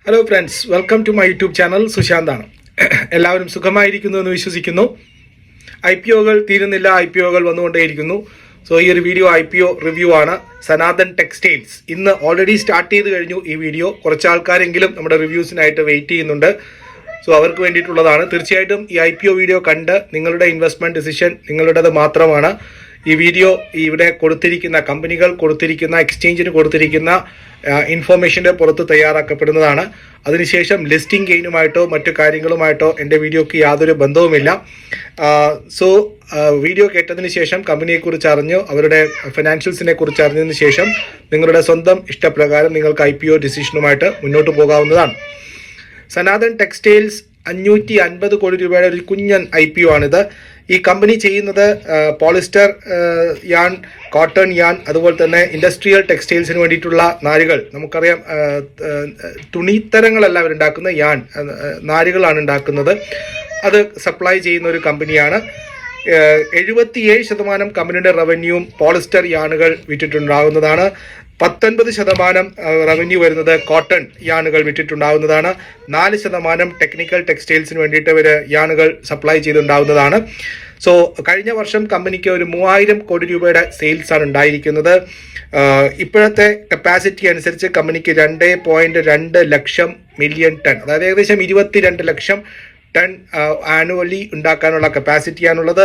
Hello friends, welcome to my YouTube channel. സുശാന്താണ്. എല്ലാവരും സുഖമായിരിക്കുന്നു എന്ന് വിശ്വസിക്കുന്നു. IPOകൾ തീരുന്നില്ല, IPOകൾ വന്നുകൊണ്ടേയിരിക്കുന്നു. സോ ഈ ഒരു വീഡിയോ IPO റിവ്യൂ ആണ്. സനാതൻ ടെക്സ്റ്റൈൽസ് ഇന്ന് ഓൾറെഡി സ്റ്റാർട്ട് ചെയ്ത് കഴിഞ്ഞു. ഈ വീഡിയോ കുറച്ച് ആൾക്കാരെങ്കിലും നമ്മുടെ റിവ്യൂസിനായിട്ട് വെയിറ്റ് ചെയ്യുന്നുണ്ട്. സോ അവർക്ക് വേണ്ടിയിട്ടുള്ളതാണ്. തീർച്ചയായിട്ടും ഈ IPO വീഡിയോ കണ്ട് നിങ്ങളുടെ ഇൻവെസ്റ്റ്മെൻറ്റ് ഡിസിഷൻ നിങ്ങളുടേത് മാത്രമാണ്. ഈ വീഡിയോ ഇവിടെ കൊടുത്തിരിക്കുന്ന കമ്പനികൾ കൊടുത്തിരിക്കുന്ന എക്സ്ചേഞ്ചിന് കൊടുത്തിരിക്കുന്ന ഇൻഫോർമേഷൻ്റെ പുറത്ത് തയ്യാറാക്കപ്പെടുന്നതാണ്. അതിനുശേഷം ലിസ്റ്റിംഗ് ഗെയിനുമായിട്ടോ മറ്റു കാര്യങ്ങളുമായിട്ടോ എൻ്റെ വീഡിയോക്ക് യാതൊരു ബന്ധവുമില്ല. സോ വീഡിയോ കേട്ടതിന് ശേഷം കമ്പനിയെക്കുറിച്ച് അറിഞ്ഞു, അവരുടെ ഫിനാൻഷ്യൽസിനെ കുറിച്ച് അറിഞ്ഞതിന് ശേഷം നിങ്ങളുടെ സ്വന്തം ഇഷ്ടപ്രകാരം നിങ്ങൾക്ക് IPO ഡിസിഷനുമായിട്ട് മുന്നോട്ട് പോകാവുന്നതാണ്. സനാതൻ ടെക്സ്റ്റൈൽസ് 550 കോടി രൂപയുടെ ഒരു കുഞ്ഞൻ IPO ആണിത്. ഈ കമ്പനി ചെയ്യുന്നത് പോളിസ്റ്റർ യാൺ, കോട്ടൺ യാൺ, അതുപോലെ തന്നെ ഇൻഡസ്ട്രിയൽ ടെക്സ്റ്റൈൽസിന് വേണ്ടിയിട്ടുള്ള നാരുകൾ. നമുക്കറിയാം, തുണിത്തരങ്ങളല്ല അവരുണ്ടാക്കുന്ന യാൺ, നാരുകളാണ് ഉണ്ടാക്കുന്നത്. അത് സപ്ലൈ ചെയ്യുന്ന ഒരു കമ്പനിയാണ്. 77% കമ്പനിയുടെ റവന്യൂവും പോളിസ്റ്റർ യാണുകൾ വിറ്റിട്ടുണ്ടാകുന്നതാണ്. 19% റവന്യൂ വരുന്നത് കോട്ടൺ യാണുകൾ വിറ്റിട്ടുണ്ടാകുന്നതാണ്. 4% ടെക്നിക്കൽ ടെക്സ്റ്റൈൽസിന് വേണ്ടിയിട്ട് ഇവർ യാണുകൾ സപ്ലൈ ചെയ്തുണ്ടാകുന്നതാണ്. സോ കഴിഞ്ഞ വർഷം കമ്പനിക്ക് ഒരു 3000 കോടി രൂപയുടെ സെയിൽസ് ആണ് ഉണ്ടായിരിക്കുന്നത്. ഇപ്പോഴത്തെ കപ്പാസിറ്റി അനുസരിച്ച് കമ്പനിക്ക് 2.2 ലക്ഷം മില്യൺ ടൺ, അതായത് ഏകദേശം 22 ലക്ഷം ടൺ ആനുവലി ഉണ്ടാക്കാനുള്ള കപ്പാസിറ്റിയാണുള്ളത്.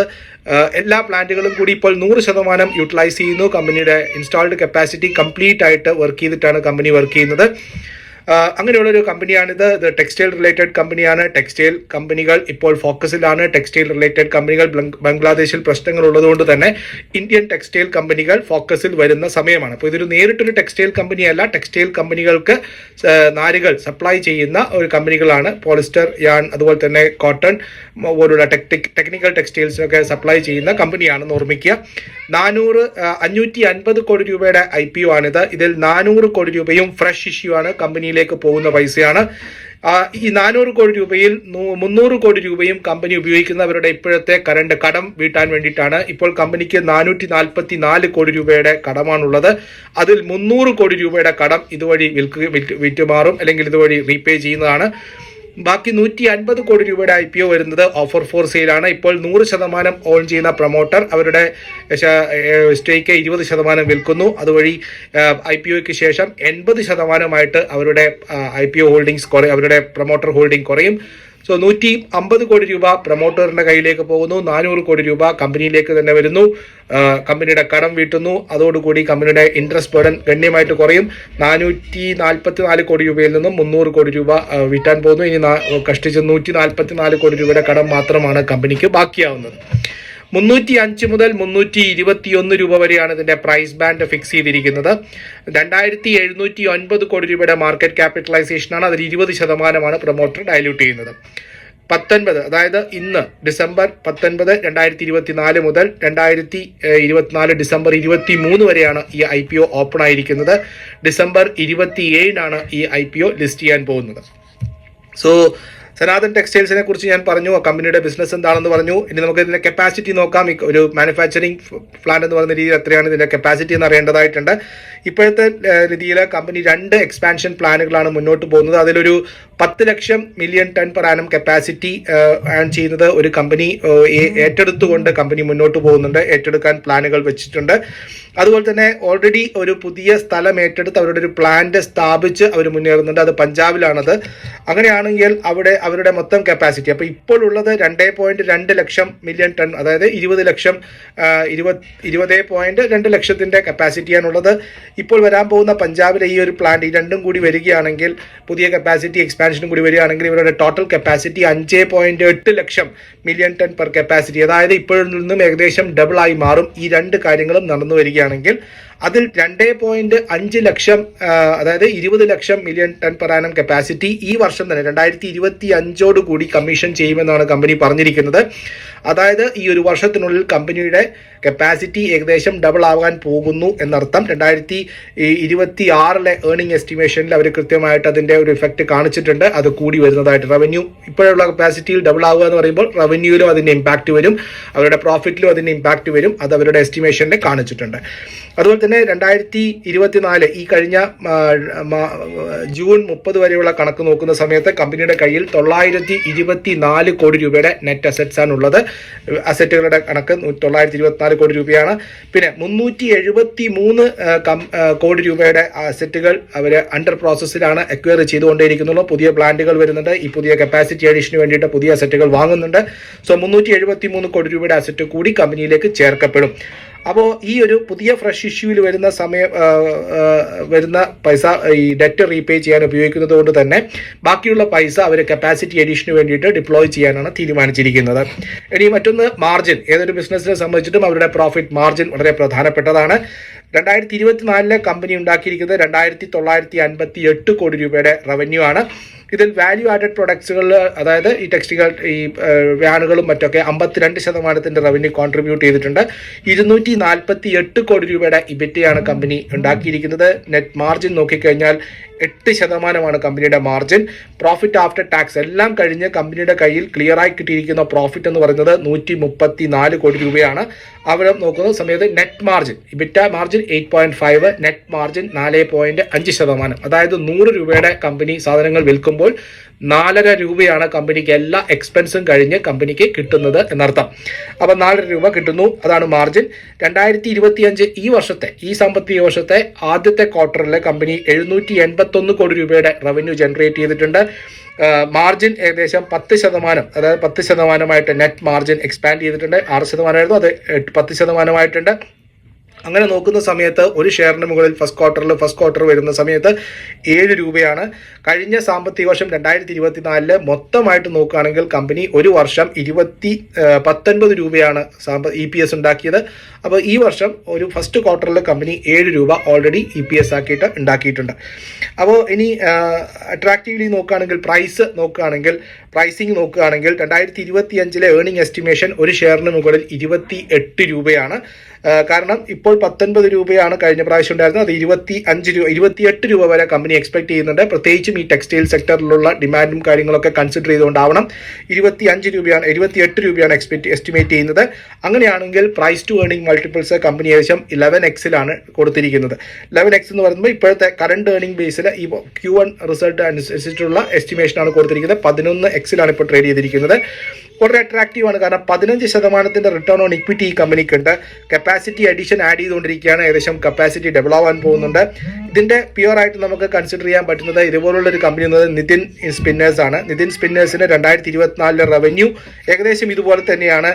എല്ലാ പ്ലാന്റുകളും കൂടി ഇപ്പോൾ 100% യൂട്ടിലൈസ് ചെയ്യുന്നു. കമ്പനിയുടെ ഇൻസ്റ്റാൾഡ് കപ്പാസിറ്റി കംപ്ലീറ്റ് ആയിട്ട് വർക്ക് ചെയ്തിട്ടാണ് കമ്പനി വർക്ക് ചെയ്യുന്നത്. അങ്ങനെയുള്ളൊരു കമ്പനിയാണിത്. ഇത് ടെക്സ്റ്റൈൽ റിലേറ്റഡ് കമ്പനിയാണ്. ടെക്സ്റ്റൈൽ കമ്പനികൾ ഇപ്പോൾ ഫോക്കസിലാണ്. ടെക്സ്റ്റൈൽ റിലേറ്റഡ് കമ്പനികൾ ബംഗ്ലാദേശിൽ പ്രശ്നങ്ങൾ ഉള്ളതുകൊണ്ട് തന്നെ ഇന്ത്യൻ ടെക്സ്റ്റൈൽ കമ്പനികൾ ഫോക്കസിൽ വരുന്ന സമയമാണ്. അപ്പോൾ ഇതൊരു നേരിട്ടൊരു ടെക്സ്റ്റൈൽ കമ്പനിയല്ല. ടെക്സ്റ്റൈൽ കമ്പനികൾക്ക് നാരുകൾ സപ്ലൈ ചെയ്യുന്ന ഒരു കമ്പനികളാണ്. പോളിസ്റ്റർ യാൺ, അതുപോലെ തന്നെ കോട്ടൺ പോലുള്ള ടെക്നിക്കൽ ടെക്സ്റ്റൈൽസിനൊക്കെ സപ്ലൈ ചെയ്യുന്ന കമ്പനിയാണെന്ന് ഓർമ്മിക്കുക. 550 കോടി രൂപയുടെ IPO ആണിത്. ഇതിൽ 400 കോടി രൂപയും ഫ്രഷ് ഇഷ്യൂ ആണ്, കമ്പനിയിലേക്ക് പോകുന്ന പൈസയാണ്. ഈ 400 കോടി രൂപയിൽ 300 കോടി രൂപയും കമ്പനി ഉപയോഗിക്കുന്നവരുടെ ഇപ്പോഴത്തെ കറണ്ട് കടം വീട്ടാൻ വേണ്ടിയിട്ടാണ്. ഇപ്പോൾ കമ്പനിക്ക് 444 കോടി രൂപയുടെ കടമാണുള്ളത്. അതിൽ 300 കോടി രൂപയുടെ കടം ഇതുവഴി വിറ്റുമാറും, അല്ലെങ്കിൽ ഇതുവഴി റീപേ ചെയ്യുന്നതാണ്. ബാക്കി 150 കോടി രൂപയുടെ IPO വരുന്നത് ഓഫർ ഫോർ സെയിലാണ്. ഇപ്പോൾ 100% ഓൺ ചെയ്യുന്ന പ്രൊമോട്ടർ അവരുടെ സ്റ്റേക്ക് 20% വിൽക്കുന്നു. അതുവഴി IPOയ്ക്ക് ശേഷം 80% അവരുടെ IPO ഹോൾഡിംഗ്സ് അവരുടെ പ്രൊമോട്ടർ ഹോൾഡിംഗ് കുറയും. സോ 150 കോടി രൂപ പ്രൊമോട്ടറിന്റെ കയ്യിലേക്ക് പോകുന്നു, 400 കോടി രൂപ കമ്പനിയിലേക്ക് തന്നെ വരുന്നു. കമ്പനിയുടെ കടം വീട്ടുന്നു. അതോടുകൂടി കമ്പനിയുടെ ഇൻട്രസ്റ്റ് ബർഡൻ ഗണ്യമായിട്ട് കുറയും. 444 കോടി രൂപയിൽ നിന്നും 300 കോടി രൂപ വീട്ടാൻ പോകുന്നു. ഇനി കഷ്ടിച്ച് 144 കോടി രൂപയുടെ കടം മാത്രമാണ് കമ്പനിക്ക് ബാക്കിയാവുന്നത്. 305 മുതൽ 321 രൂപ വരെയാണ് ഇതിന്റെ പ്രൈസ് ബാൻഡ് ഫിക്സ് ചെയ്തിരിക്കുന്നത്. 2709 കോടി രൂപയുടെ മാർക്കറ്റ് ക്യാപിറ്റലൈസേഷനാണ്. അതിൽ 20% പ്രൊമോട്ടർ ഡയല്യൂട്ട് ചെയ്യുന്നത്. 19, അതായത് ഇന്ന് ഡിസംബർ 19, 2024 മുതൽ 2024 ഡിസംബർ 23 വരെയാണ് ഈ IPO ഓപ്പൺ ആയിരിക്കുന്നത്. ഡിസംബർ 27 ഈ IPO ലിസ്റ്റ് ചെയ്യാൻ പോകുന്നത്. സോ സനാതൻ ടെക്സ്റ്റൈൽസിനെ കുറിച്ച് ഞാൻ പറഞ്ഞു, കമ്പനിയുടെ ബിസിനസ് എന്താണെന്ന് പറഞ്ഞു. ഇനി നമുക്ക് ഇതിന്റെ കപ്പാസിറ്റി നോക്കാം. ഒരു മാനുഫാക്ചറിങ് പ്ലാന്റ് എന്ന് പറയുന്ന രീതിയിൽ എത്രയാണ് ഇതിന്റെ കപ്പാസിറ്റി എന്ന് അറിയേണ്ടതായിട്ടുണ്ട്. ഇപ്പോഴത്തെ രീതിയിൽ കമ്പനി 2 എക്സ്പാൻഷൻ പ്ലാനുകളാണ് മുന്നോട്ട് പോകുന്നത്. അതിലൊരു 10 ലക്ഷം million ton per annum capacity ആൺ ചെയ്യുന്നത് ഒരു കമ്പനി ഏറ്റെടുത്തുകൊണ്ട് കമ്പനി മുന്നോട്ട് പോകുന്നുണ്ട്. ഏറ്റെടുക്കാൻ പ്ലാനുകൾ വെച്ചിട്ടുണ്ട്. അതുപോലെ തന്നെ ഓൾറെഡി ഒരു പുതിയ സ്ഥലം ഏറ്റെടുത്ത് അവരുടെ ഒരു പ്ലാന്റ് സ്ഥാപിച്ച് അവർ മുന്നേറുന്നുണ്ട്. അത് പഞ്ചാബിലാണത്. അങ്ങനെയാണെങ്കിൽ അവരുടെ മൊത്തം കപ്പാസിറ്റി അപ്പോൾ ഇപ്പോൾ ഉള്ളത് 2.2 ലക്ഷം മില്യൺ ടൺ, അതായത് 20.2 ലക്ഷത്തിന്റെ കപ്പാസിറ്റിയാണുള്ളത്. ഇപ്പോൾ വരാൻ പോകുന്ന പഞ്ചാബിലെ ഈ ഒരു പ്ലാന്റ്, ഈ രണ്ടും കൂടി വരികയാണെങ്കിൽ, പുതിയ കപ്പാസിറ്റി എക്സ്പാൻഷനും കൂടി വരികയാണെങ്കിൽ ഇവരുടെ ടോട്ടൽ കപ്പാസിറ്റി 5.8 ലക്ഷം മില്യൺ ടൺ പെർ കപ്പാസിറ്റി, അതായത് ഇപ്പോഴിൽ നിന്നും ഏകദേശം ഡബിൾ ആയി മാറും. ഈ രണ്ട് കാര്യങ്ങളും നടന്നു വരികയാണെങ്കിൽ അതിൽ 2.5 ലക്ഷം, അതായത് 20 ലക്ഷം million ton per annum capacity ഈ വർഷം തന്നെ 2025 കൂടി കമ്മീഷൻ ചെയ്യുമെന്നാണ് കമ്പനി പറഞ്ഞിരിക്കുന്നത്. അതായത് ഈ ഒരു വർഷത്തിനുള്ളിൽ കമ്പനിയുടെ കപ്പാസിറ്റി ഏകദേശം ഡബിൾ ആവാൻ പോകുന്നു എന്നർത്ഥം. 2026 ഏർണിംഗ് എസ്റ്റിമേഷനിൽ അവർ കൃത്യമായിട്ട് അതിന്റെ ഒരു ഇഫക്റ്റ് കാണിച്ചിട്ടുണ്ട്. അത് കൂടി വരുന്നതായിട്ട് റവന്യൂ ഇപ്പോഴുള്ള കപ്പാസിറ്റിയിൽ ഡബിൾ ആവുക എന്ന് പറയുമ്പോൾ റവന്യൂവിലും അതിന്റെ ഇമ്പാക്ട് വരും, അവരുടെ പ്രോഫിറ്റിലും അതിന്റെ ഇമ്പാക്ട് വരും. അത് അവരുടെ എസ്റ്റിമേഷനിൽ കാണിച്ചിട്ടുണ്ട്. അതുപോലെ തന്നെ 2024 ഈ കഴിഞ്ഞ ജൂൺ 30 വരെയുള്ള കണക്ക് നോക്കുന്ന സമയത്ത് കമ്പനിയുടെ കയ്യിൽ 924 കോടി രൂപയുടെ നെറ്റ് അസറ്റ്സ് ആണ് ഉള്ളത്. അസറ്റുകളുടെ കണക്ക് 924 കോടി രൂപയാണ്. പിന്നെ 373 കോടി രൂപയുടെ അസറ്റുകൾ അവർ അണ്ടർ പ്രോസസ്സിലാണ് അക്വയർ ചെയ്തുകൊണ്ടേയിരിക്കുന്നുള്ളൂ. പുതിയ പ്ലാന്റുകൾ വരുന്നുണ്ട്, ഈ പുതിയ കപ്പാസിറ്റി അഡീഷന് വേണ്ടിയിട്ട് പുതിയ അസറ്റുകൾ വാങ്ങുന്നുണ്ട്. സോ 373 കോടി രൂപയുടെ അസറ്റ് കൂടി കമ്പനിയിലേക്ക് ചേർക്കപ്പെടും. അപ്പോൾ ഈ ഒരു പുതിയ ഫ്രഷ് ഇഷ്യൂവിൽ വരുന്ന പൈസ ഈ ഡെറ്റ് റീപേ ചെയ്യാൻ ഉപയോഗിക്കുന്നത് കൊണ്ട് തന്നെ ബാക്കിയുള്ള പൈസ അവർ കപ്പാസിറ്റി അഡീഷന് വേണ്ടിയിട്ട് ഡിപ്ലോയ് ചെയ്യാനാണ് തീരുമാനിച്ചിരിക്കുന്നത്. ഇനി മറ്റൊന്ന് മാർജിൻ. ഏതൊരു ബിസിനസ്സിനെ സംബന്ധിച്ചിട്ടും അവരുടെ പ്രോഫിറ്റ് മാർജിൻ വളരെ പ്രധാനപ്പെട്ടതാണ്. 2024 കമ്പനി ഉണ്ടാക്കിയിരിക്കുന്നത് 2958 കോടി രൂപയുടെ റവന്യൂ ആണ്. ഇതിൽ വാല്യൂ ആഡഡ് പ്രൊഡക്ട്സുകൾ, അതായത് ഈ ടെക്സ്റ്റുകൾ, ഈ വ്യാനുകളും മറ്റൊക്കെ 52% റവന്യൂ കോൺട്രിബ്യൂട്ട് ചെയ്തിട്ടുണ്ട്. 248 കോടി രൂപയുടെ ഇബിറ്റയാണ് കമ്പനി ഉണ്ടാക്കിയിരിക്കുന്നത്. നെറ്റ് മാർജിൻ നോക്കിക്കഴിഞ്ഞാൽ 8% കമ്പനിയുടെ മാർജിൻ. പ്രോഫിറ്റ് ആഫ്റ്റർ ടാക്സ് എല്ലാം കഴിഞ്ഞ് കമ്പനിയുടെ കയ്യിൽ ക്ലിയറായി കിട്ടിയിരിക്കുന്ന പ്രോഫിറ്റ് എന്ന് പറയുന്നത് 134 കോടി രൂപയാണ്. അവിടെ നോക്കുന്ന സമയത്ത് net margin, EBITDA margin 8.5, net margin 4.5%. അതായത് 100 രൂപയുടെ കമ്പനി സാധനങ്ങൾ വിൽക്കുമ്പോൾ 4.5 രൂപയാണ് കമ്പനിക്ക് എല്ലാ എക്സ്പെൻസും കഴിഞ്ഞ് കമ്പനിക്ക് കിട്ടുന്നത് എന്നർത്ഥം. അപ്പം 4.5 രൂപ കിട്ടുന്നു, അതാണ് മാർജിൻ. 2025 ഈ സാമ്പത്തിക വർഷത്തെ ആദ്യത്തെ ക്വാർട്ടറിൽ കമ്പനി 781 കോടി രൂപയുടെ റവന്യൂ ജനറേറ്റ് ചെയ്തിട്ടുണ്ട്. മാർജിൻ ഏകദേശം 10%, അതായത് 10%, നെറ്റ് മാർജിൻ എക്സ്പാൻഡ് ചെയ്തിട്ടുണ്ട്. 6% അത് 10% അങ്ങനെ നോക്കുന്ന സമയത്ത് ഒരു ഷെയറിന് മുകളിൽ ഫസ്റ്റ് ക്വാർട്ടർ വരുന്ന സമയത്ത് 7 രൂപയാണ്. കഴിഞ്ഞ സാമ്പത്തിക വർഷം 2024 മൊത്തമായിട്ട് നോക്കുകയാണെങ്കിൽ കമ്പനി ഒരു വർഷം 19 രൂപയാണ് EPS ഉണ്ടാക്കിയത്. അപ്പോൾ ഈ വർഷം ഒരു ഫസ്റ്റ് ക്വാർട്ടറിൽ കമ്പനി 7 രൂപ ഓൾറെഡി EPS ആക്കിയിട്ട് ഉണ്ടാക്കിയിട്ടുണ്ട്. അപ്പോൾ ഇനി അട്രാക്റ്റീവ്ലി നോക്കുകയാണെങ്കിൽ പ്രൈസിങ് നോക്കുകയാണെങ്കിൽ 2025 ഏർണിംഗ് എസ്റ്റിമേഷൻ ഒരു ഷെയറിന് മുകളിൽ 28 രൂപയാണ്. കാരണം ഇപ്പോൾ 19 രൂപയാണ് കഴിഞ്ഞ പ്രാവശ്യം ഉണ്ടായിരുന്നത്. അത് 28 രൂപ വരെ കമ്പനി എക്സ്പെക്ട് ചെയ്യുന്നുണ്ട്. പ്രത്യേകിച്ചും ഈ ടെക്സ്റ്റൈൽ സെക്ടറിലുള്ള ഡിമാൻഡും കാര്യങ്ങളൊക്കെ കൺസിഡർ ചെയ്തുകൊണ്ടാവണം 28 രൂപയാണ് എസ്റ്റിമേറ്റ് ചെയ്യുന്നത്. അങ്ങനെയാണെങ്കിൽ price to earning multiples company ഏകദേശം 11x കൊടുത്തിരിക്കുന്നത്. 11x എന്ന് പറയുമ്പോൾ ഇപ്പോഴത്തെ കറണ്ട് ഏർണിംഗ് ബേസിൽ ഈ Q1 റിസൾട്ട് അനുസരിച്ചിട്ടുള്ള എസ്റ്റിമേഷനാണ് കൊടുത്തിരിക്കുന്നത്. 11x ഇപ്പോൾ ട്രേഡ് ചെയ്തിരിക്കുന്നത്. വളരെ അട്രാക്റ്റീവ് ആണ്. കാരണം 15% റിട്ടേൺ ഓൺ ഇക്വിറ്റി ഈ കമ്പനിക്കുണ്ട്. കപ്പാസിറ്റി അഡീഷൻ ആഡ് ചെയ്തുകൊണ്ടിരിക്കുകയാണ്. ഏകദേശം കപ്പാസിറ്റി ഡെവലപ്പ് ആവാൻ പോകുന്നുണ്ട്. ഇതിന്റെ പ്യുവർ ആയിട്ട് നമുക്ക് കൺസിഡർ ചെയ്യാൻ പറ്റുന്നത് ഇതുപോലുള്ള ഒരു കമ്പനി എന്നത് നിതിൻ സ്പിന്നേഴ്സ് ആണ്. നിതിൻ സ്പിന്നേഴ്സിന് 2024 റവന്യൂ ഏകദേശം ഇതുപോലെ തന്നെയാണ്.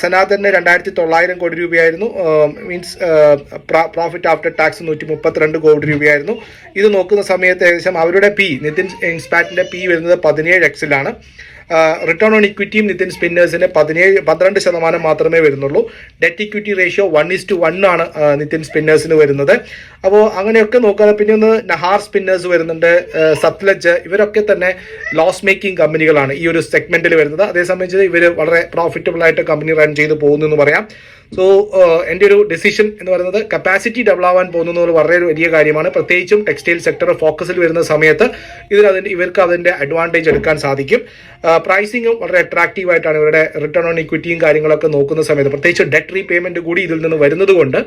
സനാതന് 2900 കോടി രൂപയായിരുന്നു. മീൻസ് പ്രോഫിറ്റ് ആഫ്റ്റർ ടാക്സ് 132 കോടി രൂപയായിരുന്നു. ഇത് നോക്കുന്ന സമയത്ത് ഏകദേശം അവരുടെ നിതിൻ ഇൻസ്പാറ്റിന്റെ വരുന്നത് 17x. റിട്ടേൺ ഓൺ ഇക്വിറ്റിയും നിതിൻ സ്പിന്നേഴ്സിന് 12% മാത്രമേ വരുന്നുള്ളൂ. ഡെറ്റ് ഇക്വിറ്റി റേഷ്യോ 1:1 ആണ് നിതിൻ സ്പിന്നേഴ്സിന് വരുന്നത്. അപ്പോൾ അങ്ങനെയൊക്കെ നോക്കാതെ പിന്നെ ഒന്ന് നഹാർ സ്പിന്നേഴ്സ് വരുന്നുണ്ട്, സത്ലജ്, ഇവരൊക്കെ തന്നെ ലോസ് മേക്കിംഗ് കമ്പനികളാണ് ഈ ഒരു സെഗ്മെന്റിൽ വരുന്നത്. അതേ സംബന്ധിച്ച് ഇവർ വളരെ പ്രോഫിറ്റബിൾ ആയിട്ട് കമ്പനി റൺ ചെയ്ത് പോകുന്നു എന്ന് പറയാം. സോ എൻ്റെ ഒരു ഡിസിഷൻ എന്ന് പറയുന്നത് കപ്പാസിറ്റി ഡെവലപ്പ് ആവാൻ പോകുന്നത് വളരെ വലിയ കാര്യമാണ്. പ്രത്യേകിച്ചും ടെക്സ്റ്റൈൽ സെക്ടർ ഫോക്കസിൽ വരുന്ന സമയത്ത് ഇവർക്ക് അതിൻ്റെ അഡ്വാൻറ്റേജ് എടുക്കാൻ സാധിക്കും. പ്രൈസിങ്ങും വളരെ അട്രാക്റ്റീവ് ആയിട്ടാണ്. ഇവരുടെ റിട്ടേൺ ഓൺ ഇക്വിറ്റിയും കാര്യങ്ങളൊക്കെ നോക്കുന്ന സമയത്ത് പ്രത്യേകിച്ച് ഡെറ്റ് റീപേയ്മെന്റ് കൂടി ഇതിൽ നിന്ന് വരുന്നത് കൊണ്ട്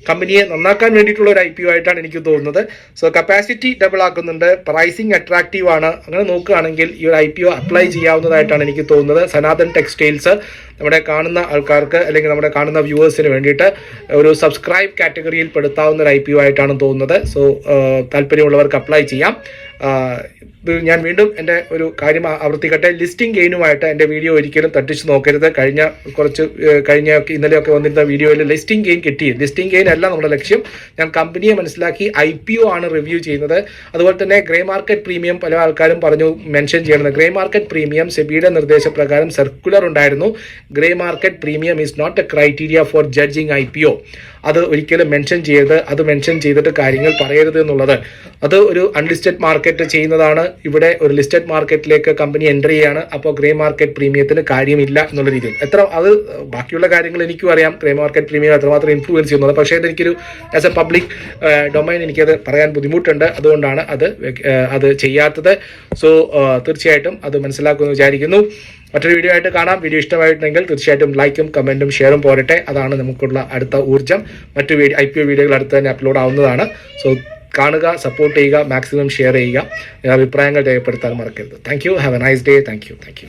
കമ്പനിയെ നന്നാക്കാൻ വേണ്ടിയിട്ടുള്ള ഒരു IPO ആയിട്ടാണ് എനിക്ക് തോന്നുന്നത്. സോ കപ്പാസിറ്റി ഡബിൾ ആക്കുന്നുണ്ട്, പ്രൈസിങ് അട്രാക്റ്റീവ് ആണ്. അങ്ങനെ നോക്കുകയാണെങ്കിൽ ഈ ഒരു IPO അപ്ലൈ ചെയ്യാവുന്നതായിട്ടാണ് എനിക്ക് തോന്നുന്നത്. സനാതൻ ടെക്സ്റ്റൈൽസ് നമ്മുടെ കാണുന്ന ആൾക്കാർക്ക് അല്ലെങ്കിൽ നമ്മുടെ കാണുന്ന വ്യൂവേഴ്സിന് വേണ്ടിയിട്ട് ഒരു സബ്സ്ക്രൈബ് കാറ്റഗറിയിൽ പെടുത്താവുന്ന ഒരു IPO ആയിട്ടാണ് തോന്നുന്നത്. സോ താല്പര്യമുള്ളവർക്ക് അപ്ലൈ ചെയ്യാം. ഞാൻ വീണ്ടും എൻ്റെ ഒരു കാര്യം ആവർത്തിക്കട്ടെ, ലിസ്റ്റിംഗ് ഗെയിനുമായിട്ട് എൻ്റെ വീഡിയോ ഒരിക്കലും തട്ടിച്ച് നോക്കരുത്. ഇന്നലെയൊക്കെ വന്നിരുന്ന വീഡിയോയിൽ ലിസ്റ്റിംഗ് ഗെയിൻ കിട്ടി. ലിസ്റ്റിംഗ് ഗെയിൻ അല്ല നമ്മുടെ ലക്ഷ്യം. ഞാൻ കമ്പനിയെ മനസ്സിലാക്കി IPO ആണ് റിവ്യൂ ചെയ്യുന്നത്. അതുപോലെ തന്നെ ഗ്രേ മാർക്കറ്റ് പ്രീമിയം പല ആൾക്കാരും മെൻഷൻ ചെയ്യണമെന്ന്. ഗ്രേ മാർക്കറ്റ് പ്രീമിയം സെബിയുടെ നിർദ്ദേശപ്രകാരം സർക്കുലർ ഉണ്ടായിരുന്നു. Grey market premium is not a criteria for judging IPO. അത് ഒരിക്കലും മെൻഷൻ ചെയ്യരുത്. അത് മെൻഷൻ ചെയ്തിട്ട് കാര്യങ്ങൾ പറയരുത് എന്നുള്ളത്. അത് ഒരു അൺലിസ്റ്റഡ് മാർക്കറ്റ് ചെയ്യുന്നതാണ്. ഇവിടെ ഒരു ലിസ്റ്റഡ് മാർക്കറ്റിലേക്ക് കമ്പനി എൻ്റർ ചെയ്യാണ്. അപ്പോൾ ഗ്രേ മാർക്കറ്റ് പ്രീമിയത്തിന് കാര്യമില്ല എന്നുള്ള രീതിയിൽ അത് ബാക്കിയുള്ള കാര്യങ്ങൾ എനിക്കും അറിയാം, ഗ്രേ മാർക്കറ്റ് പ്രീമിയം എത്രമാത്രം ഇൻഫ്ലുവൻസ് ചെയ്യുന്നത്. പക്ഷേ ഇതെനിക്കൊരു ആസ് എ പബ്ലിക് ഡൊമൈൻ എനിക്കത് പറയാൻ ബുദ്ധിമുട്ടുണ്ട്. അതുകൊണ്ടാണ് അത് ചെയ്യാത്തത്. സോ തീർച്ചയായിട്ടും അത് മനസ്സിലാക്കുമെന്ന് വിചാരിക്കുന്നു. മറ്റൊരു വീഡിയോ ആയിട്ട് കാണാം. വീഡിയോ ഇഷ്ടമായിട്ടുണ്ടെങ്കിൽ തീർച്ചയായിട്ടും ലൈക്കും കമൻറ്റും ഷെയറും പോരട്ടെ. അതാണ് നമുക്കുള്ള അടുത്ത ഊർജ്ജം. മറ്റു IPO വീഡിയോകൾ അടുത്ത് തന്നെ അപ്ലോഡ് ആവുന്നതാണ്. സോ കാണുക, സപ്പോർട്ട് ചെയ്യുക, മാക്സിമം ഷെയർ ചെയ്യുക, അഭിപ്രായങ്ങൾ രേഖപ്പെടുത്താൻ മറക്കരുത്. Thank you. Have A nice day. Thank you.